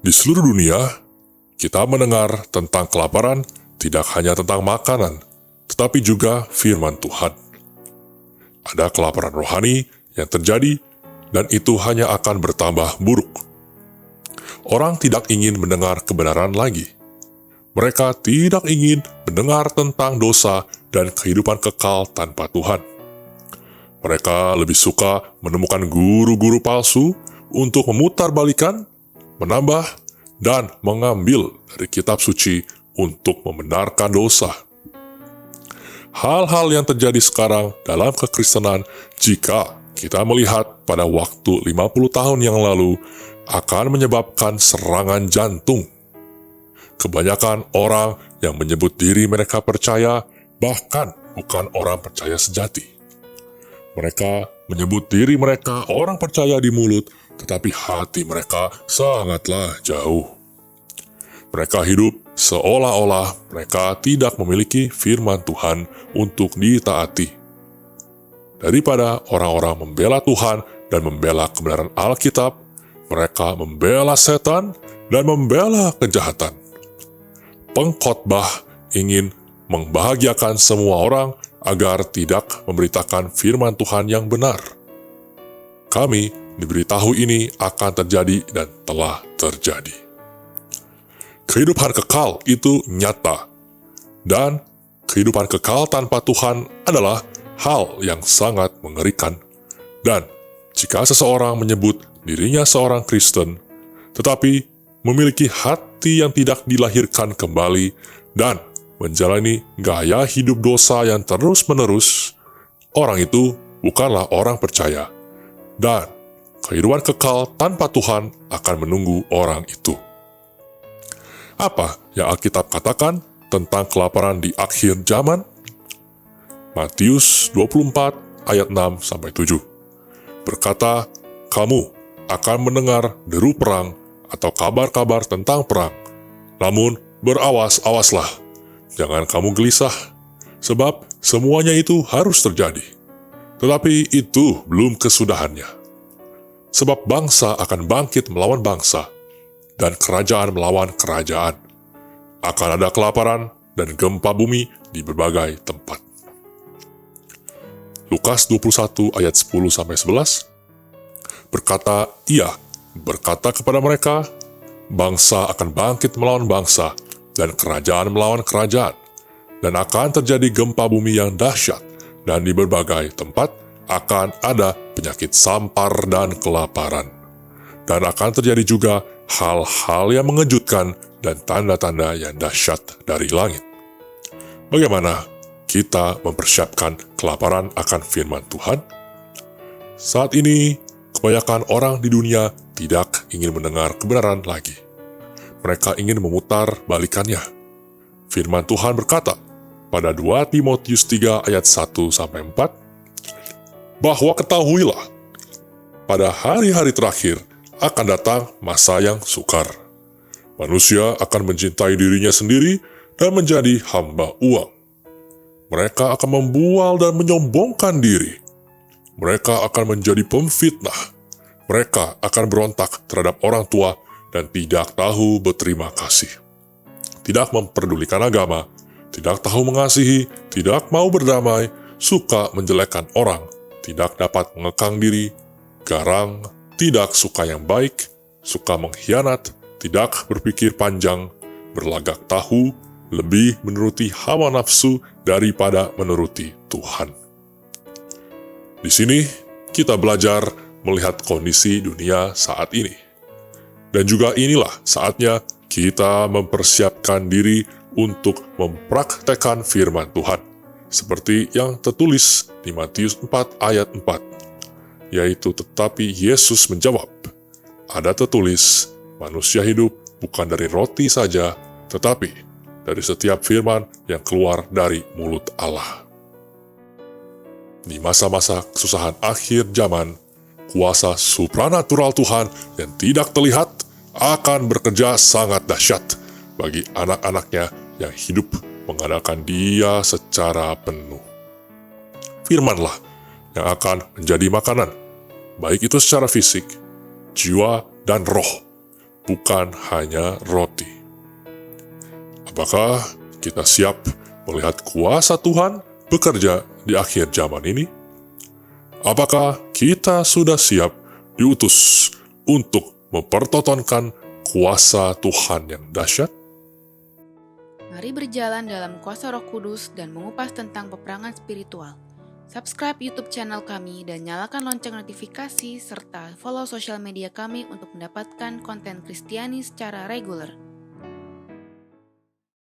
Di seluruh dunia, kita mendengar tentang kelaparan tidak hanya tentang makanan, tetapi juga firman Tuhan. Ada kelaparan rohani yang terjadi, dan itu hanya akan bertambah buruk. Orang tidak ingin mendengar kebenaran lagi. Mereka tidak ingin mendengar tentang dosa dan kehidupan kekal tanpa Tuhan. Mereka lebih suka menemukan guru-guru palsu untuk memutarbalikkan, menambah, dan mengambil dari kitab suci untuk membenarkan dosa. Hal-hal yang terjadi sekarang dalam kekristenan, jika kita melihat pada waktu 50 tahun yang lalu, akan menyebabkan serangan jantung. Kebanyakan orang yang menyebut diri mereka percaya, bahkan bukan orang percaya sejati. Mereka menyebut diri mereka orang percaya di mulut, tetapi hati mereka sangatlah jauh. Mereka hidup seolah-olah mereka tidak memiliki firman Tuhan untuk ditaati. Daripada orang-orang membela Tuhan dan membela kebenaran Alkitab, mereka membela setan dan membela kejahatan. Pengkhotbah ingin membahagiakan semua orang agar tidak memberitakan firman Tuhan yang benar. Kami diberitahu ini akan terjadi dan telah terjadi. Kehidupan kekal itu nyata, dan kehidupan kekal tanpa Tuhan adalah hal yang sangat mengerikan. Dan jika seseorang menyebut dirinya seorang Kristen, tetapi memiliki hati yang tidak dilahirkan kembali dan menjalani gaya hidup dosa yang terus-menerus, orang itu bukanlah orang percaya, dan kehidupan kekal tanpa Tuhan akan menunggu orang itu. Apa yang Alkitab katakan tentang kelaparan di akhir zaman? Matius 24 ayat 6-7 berkata, "Kamu akan mendengar deru perang atau kabar-kabar tentang perang. Namun berawas-awaslah, jangan kamu gelisah, sebab semuanya itu harus terjadi. Tetapi itu belum kesudahannya. Sebab bangsa akan bangkit melawan bangsa, dan kerajaan melawan kerajaan. Akan ada kelaparan dan gempa bumi di berbagai tempat." Lukas 21 ayat 10-11 berkata, "Ia berkata kepada mereka, bangsa akan bangkit melawan bangsa, dan kerajaan melawan kerajaan, dan akan terjadi gempa bumi yang dahsyat, dan di berbagai tempat akan ada penyakit sampar dan kelaparan. Dan akan terjadi juga hal-hal yang mengejutkan dan tanda-tanda yang dahsyat dari langit." Bagaimana kita mempersiapkan kelaparan akan firman Tuhan? Saat ini, kebanyakan orang di dunia tidak ingin mendengar kebenaran lagi. Mereka ingin memutar balikannya. Firman Tuhan berkata pada 2 Timotius 3 ayat 1-4, bahwa ketahuilah, pada hari-hari terakhir akan datang masa yang sukar. Manusia akan mencintai dirinya sendiri dan menjadi hamba uang. Mereka akan membual dan menyombongkan diri. Mereka akan menjadi pemfitnah. Mereka akan berontak terhadap orang tua dan tidak tahu berterima kasih. Tidak memperdulikan agama, tidak tahu mengasihi, tidak mau berdamai, suka menjelekkan orang, tidak dapat mengekang diri, garang, tidak suka yang baik, suka mengkhianat, tidak berpikir panjang, berlagak tahu, lebih menuruti hawa nafsu daripada menuruti Tuhan. Di sini kita belajar melihat kondisi dunia saat ini. Dan juga inilah saatnya kita mempersiapkan diri untuk mempraktekkan firman Tuhan, seperti yang tertulis di Matius 4 ayat 4, yaitu, "Tetapi Yesus menjawab, ada tertulis, manusia hidup bukan dari roti saja, tetapi dari setiap firman yang keluar dari mulut Allah." Di masa-masa kesusahan akhir zaman, kuasa supranatural Tuhan yang tidak terlihat akan bekerja sangat dahsyat bagi anak-anaknya yang hidup mengandalkan Dia secara penuh. Firmanlah yang akan menjadi makanan, baik itu secara fisik, jiwa, dan roh, bukan hanya roti. Apakah kita siap melihat kuasa Tuhan bekerja di akhir zaman ini? Apakah kita sudah siap diutus untuk mempertontonkan kuasa Tuhan yang dahsyat? Mari berjalan dalam kuasa Roh Kudus dan mengupas tentang peperangan spiritual. Subscribe YouTube channel kami dan nyalakan lonceng notifikasi serta follow sosial media kami untuk mendapatkan konten Kristiani secara reguler.